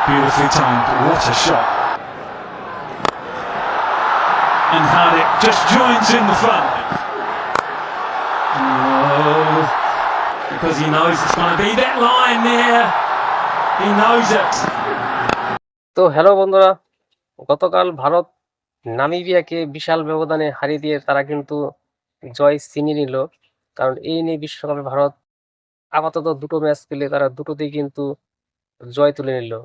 Beautifully timed. What a shot. And Hardik just joins in the fun. Oh, because he knows it's going to be that line there. He knows it. তো hello বন্ধুরা, গতকাল ভারত নামিবিয়াকে বিশাল ব্যবধানে হারিয়ে দিয়ে তারা কিন্তু জয় ছিনিয়ে নিল। কারণ এই নিয়ে বিশ্বকাপে ভারত আপাতত দুটো ম্যাচ খেলে তারা দুটোতেই কিন্তু জয় তুলে নিল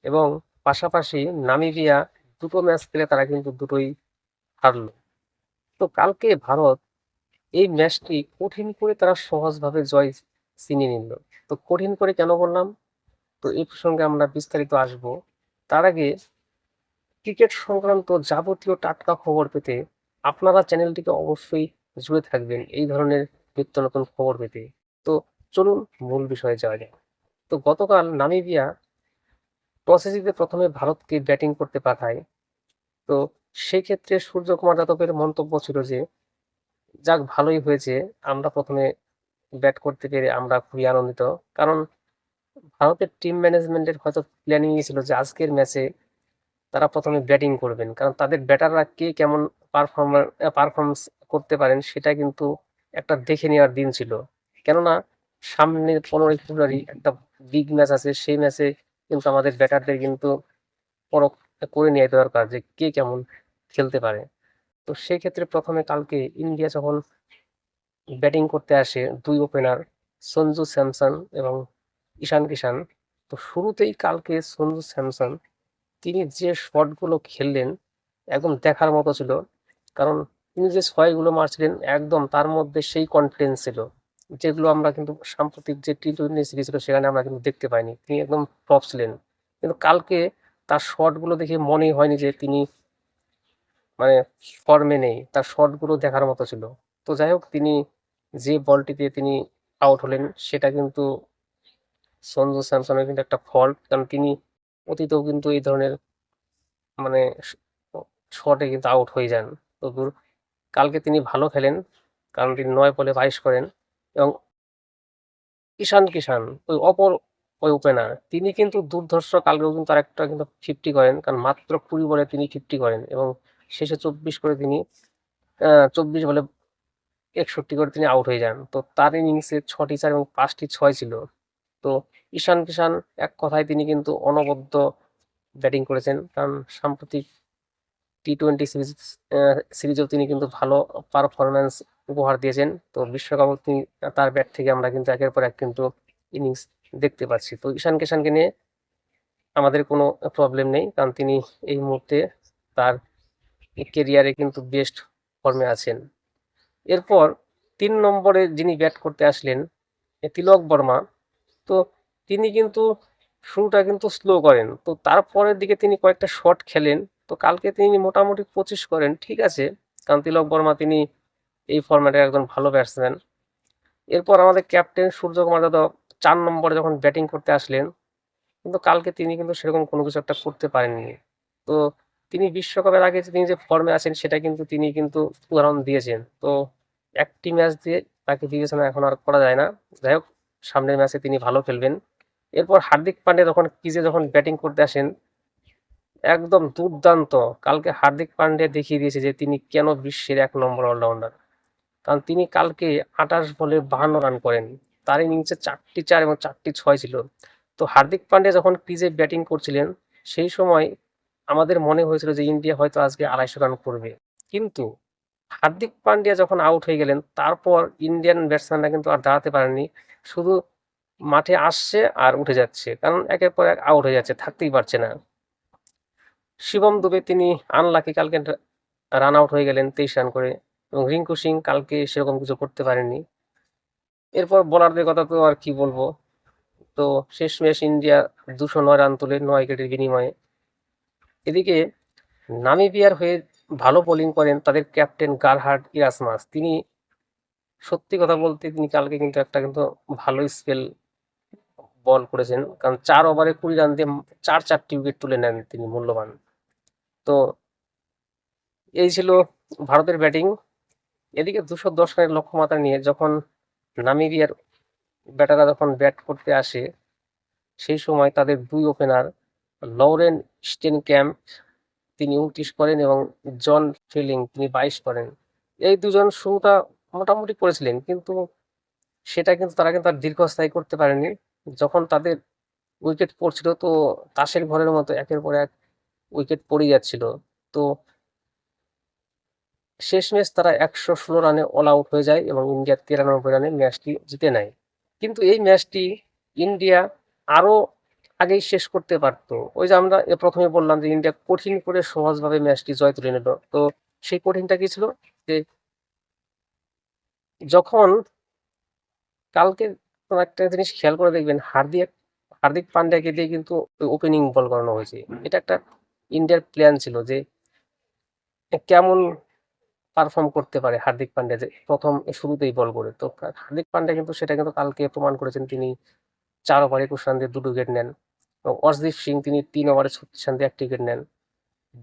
এবং পাশাপাশি নামিবিয়া দুটো ম্যাচ খেলে তারা কিন্তু দুটোই হারলো। তো কালকে ভারত এই ম্যাচটি কঠিন করে তারা সহজভাবে জয় ছিনিয়ে নিল। তো কঠিন করে কেন বললাম, তো এই প্রসঙ্গে আমরা বিস্তারিত আসব। তার আগে ক্রিকেট সংক্রান্ত যাবতীয় টাটকা খবর পেতে আপনারা চ্যানেলটিকে অবশ্যই জুড়ে থাকবেন এই ধরনের নিত্য নতুন খবর পেতে। তো চলুন মূল বিষয়ে যাওয়া যাক। তো গতকাল নামিবিয়া টসে জিতে প্রথমে ভারতকে ব্যাটিং করতে পাঠায়। তো সেই ক্ষেত্রে সূর্যকুমার যাদবের মন্তব্য ছিল যে যাক, ভালোই হয়েছে, আমরা প্রথমে ব্যাট করতে পেরে আমরা খুবই আনন্দিত। কারণ ভারতের টিম ম্যানেজমেন্টের হয়তো প্ল্যানিং ছিল যে আজকের ম্যাচে তারা প্রথমে ব্যাটিং করবেন, কারণ তাদের ব্যাটাররা কে কেমন পারফরমেন্স করতে পারেন সেটা কিন্তু একটা দেখে নেওয়ার দিন ছিল। কেননা সামনে 15ই ফেব্রুয়ারি একটা বিগ ম্যাচ আছে, সেই ম্যাচে কিন্তু আমাদের ব্যাটারদের কিন্তু পরখ করে নেওয়া দরকার যে কে কেমন খেলতে পারে। তো সেই ক্ষেত্রে প্রথমে কালকে ইন্ডিয়া যখন ব্যাটিং করতে আসে দুই ওপেনার সঞ্জু স্যামসন এবং ঈশান কিষান, তো শুরুতেই কালকে সঞ্জু স্যামসন তিনি যে শটগুলো খেললেন একদম দেখার মতো ছিল। কারণ তিনি যে ছয়গুলো মারছিলেন একদম তার মধ্যে সেই কনফিডেন্স ছিল যেগুলো আমরা কিন্তু সাম্প্রতিক যে টি-20 সিরিজ ছিল সেখানে আমরা কিন্তু দেখতে পাইনি। তিনি একদম টপ ছিলেন, কিন্তু কালকে তার শটগুলো দেখে মনেই হয়নি যে তিনি মানে ফর্মে নেই, তার শটগুলো দেখার মতো ছিল। তো যাই হোক, তিনি যে বলটিতে তিনি আউট হলেন সেটা কিন্তু সঞ্জু স্যামসনের কিন্তু একটা ফল্ট, কারণ তিনি অতীতেও কিন্তু এই ধরনের মানে শটে কিন্তু আউট হয়ে যান। তো কালকে তিনি ভালো খেলেন, কারণ তিনি 9 বলে 22 করেন। এবং ঈশান কিষান ওই ওপেনার তিনি কিন্তু দুর্ধর্ষ, কালকেও কিন্তু আরেকটা কিন্তু 50 করেন, কারণ মাত্র 20 বলে তিনি 50 করেন এবং শেষে 24 করে তিনি 24 বলে 61 করে তিনি আউট হয়ে যান। তো তার ইনিংসে 6টি চার এবং 5টি 6 ছিল। তো ঈশান কিষান এক কথায় তিনি কিন্তু অনবদ্য ব্যাটিং করেছেন, কারণ সাম্প্রতিক টি-20 সিরিজেও তিনি কিন্তু ভালো পারফরমেন্স উপহার দিয়েছেন। তো বিশ্বকাপও তিনি তার ব্যাট থেকে আমরা কিন্তু একের পর এক কিন্তু ইনিংস দেখতে পাচ্ছি। তো ঈশান কিষানকে নিয়ে আমাদের কোনো প্রবলেম নেই, কারণ তিনি এই মুহূর্তে তার কেরিয়ারে কিন্তু বেস্ট ফর্মে আছেন। এরপর 3 নম্বরে যিনি ব্যাট করতে আসলেন তিলক বর্মা, তো তিনি কিন্তু শুরুটা কিন্তু স্লো করেন, তো তারপরের দিকে তিনি কয়েকটা শট খেলেন। তো কালকে তিনি মোটামুটি 25 করেন, ঠিক আছে, কারণ তিলক বর্মা তিনি এই ফরম্যাটের একজন ভালো ব্যাটসম্যান। এরপর আমাদের ক্যাপ্টেন সূর্যকুমার যাদব 4 নম্বরে যখন ব্যাটিং করতে আসলেন, কিন্তু কালকে তিনি কিন্তু সেরকম কোনো কিছু একটা করতে পারেননি। তো তিনি বিশ্বকাপের আগে তিনি যে ফর্মে আছেন সেটা কিন্তু তিনি কিন্তু উদাহরণ দিয়েছেন। তো একটি ম্যাচ দিয়ে তাকে বিবেচনা এখন আর করা যায় না। যাই হোক, সামনের ম্যাচে তিনি ভালো খেলবেন। এরপর হার্দিক পান্ডে যখন ক্রিজে যখন ব্যাটিং করতে আসেন একদম দুর্দান্ত। কালকে হার্দিক পান্ডে দেখিয়ে দিয়েছে যে তিনি কেন বিশ্বের 1 নম্বর অলরাউন্ডার, কারণ তিনি কালকে 28 বলে 52 রান করেন, তার ইনিংসে 4টি চার এবং 4টি 6 ছিল। তো হার্দিক পান্ডে যখন ক্রিজে ব্যাটিং করছিলেন সেই সময় আমাদের মনে হয়েছিল যে ইন্ডিয়া হয়তো আজকে 250 রান করবে, কিন্তু হার্দিক পান্ডিয়া যখন আউট হয়ে গেলেন তারপর ইন্ডিয়ান ব্যাটসম্যানরা কিন্তু আর দাঁড়াতে পারেননি, শুধু মাঠে আসছে আর উঠে যাচ্ছে, কারণ একের পর এক আউট হয়ে যাচ্ছে, থাকতেই পারছে না। শিবম দুবে তিনি আনলাকি, কালকে রান আউট হয়ে গেলেন 23 রান করে, এবং রিঙ্কু সিং কালকে সেরকম কিছু করতে পারেননি। এরপর বোলারদের কথা তো আর কি বলবো। তো শেষমেশ ইন্ডিয়া 209 রান তুলে 9 উইকেটের বিনিময়ে। এদিকে নামিবিয়ার হয়ে ভালো বোলিং করেন তাদের ক্যাপ্টেন গারহার্ড ইরাসমাস। তিনি সত্যি কথা বলতে তিনি কালকে কিন্তু একটা কিন্তু ভালো স্পেল বল করেছেন, কারণ 4 ওভারে 20 রান দিয়ে 4টি উইকেট তুলে নেন তিনি, মূল্যবান। তো এই ছিল ভারতের ব্যাটিং। এদিকে 210 রানের লক্ষ্যমাত্রা নিয়ে যখন নামিবিয়ার ব্যাটাররা যখন ব্যাট করতে আসে সেই সময় তাদের দুই ওপেনার লরেন স্টেনক্যাম্প তিনি 29 করেন এবং জন ফিলিং তিনি 22 করেন। এই দুজন শুরুটা মোটামুটি করেছিলেন, কিন্তু সেটা কিন্তু তারা কিন্তু আর দীর্ঘস্থায়ী করতে পারেনি। যখন তাদের উইকেট পড়ছিল, তো তাসের ঘরের মতো একের পর এক উইকেট পড়ে যাচ্ছিল। তো শেষমেশ তারা 116 রানে অল আউট হয়ে যায় এবং ইন্ডিয়া 93 রানে ম্যাচটি জিতে নেয়। কিন্তু এই ম্যাচটি ইন্ডিয়া আরো আগেই শেষ করতে পারতো। ওই যে আমরা প্রথমে বললাম যে ইন্ডিয়া কঠিন করে সহজভাবে ম্যাচটি জয় তুলে নিল। তো সেই কঠিনটা কি ছিল, যে যখন কালকে কোনো একটা জিনিস খেয়াল করে দেখবেন, হার্দিক পান্ডিয়াকে দিয়ে কিন্তু ওপেনিং বল করানো হয়েছে। এটা একটা ইন্ডিয়ার প্ল্যান ছিল যে কেমন পারফর্ম করতে পারে হার্দিক পান্ডিয়া, যে প্রথম শুরুতেই বল করে। তো হার্দিক পান্ডিয়া কিন্তু সেটা কিন্তু কালকে প্রমাণ করেছেন। তিনি 4 ওভারে 21 রান দিয়ে 2 উইকেট নেন। এবং অর্শদীপ সিং তিনি 3 ওভারে 36 রান দিয়ে 1 উইকেট নেন।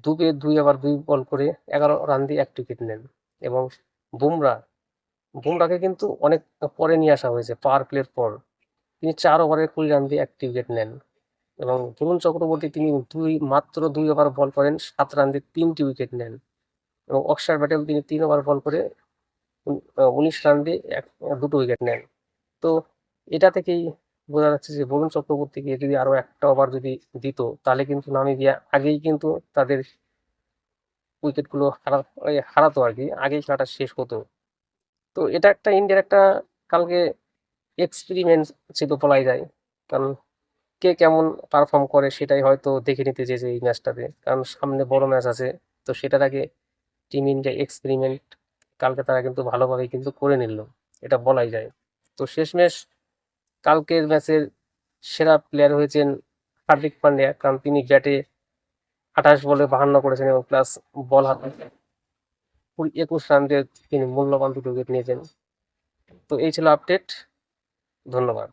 দুবে 2 ওভার 2 বল করে 11 রান দিয়ে 1 উইকেট নেন। এবং বুমরাকে কিন্তু অনেক পরে নিয়ে আসা হয়েছে, পাওয়ার প্লের পর। তিনি 4 ওভারে 20 রান দিয়ে 1 উইকেট নেন। এবং বরুণ চক্রবর্তী তিনি মাত্র 2 ওভার বল করেন, 7 রান দিয়ে 3টি উইকেট নেন। এবং অক্ষর প্যাটেল তিনি 3 ওভার বল করে 19 রান দিয়ে 2টো উইকেট নেন। তো এটা থেকেই বোঝা যাচ্ছে যে বরুণ চক্রবর্তীকে যদি আরো একটা ওভার যদি দিত, তাহলে কিন্তু নামিবিয়া আগেই কিন্তু তাদের উইকেটগুলো হারাতো আর কি, আগেই খেলাটা শেষ হতো। তো এটা একটা ইন্ডিয়ার একটা কালকে এক্সপেরিমেন্ট ছিল বলাই যায়। কারণ কে কেমন পারফর্ম করে সেটাই হয়তো দেখে নিতে চেয়েছে এই ম্যাচটাতে, কারণ সামনে বড় ম্যাচ আছে। তো সেটার আগে টিম ইন্ডিয়া এক্সপেরিমেন্ট কালকে তারা কিন্তু ভালোভাবেই কিন্তু করে নিল, এটা বলাই যায়। তো শেষমেশ কালকের ম্যাচের সেরা প্লেয়ার হয়েছেন হার্দিক পান্ডিয়া, কারণ তিনি ব্যাটে 28 বলে 52 করেছেন এবং প্লাস বল হাতে 21 রান দিয়ে তিনি মূল্যবান 2 উইকেট নিয়েছেন। তো এই ছিল আপডেট। ধন্যবাদ।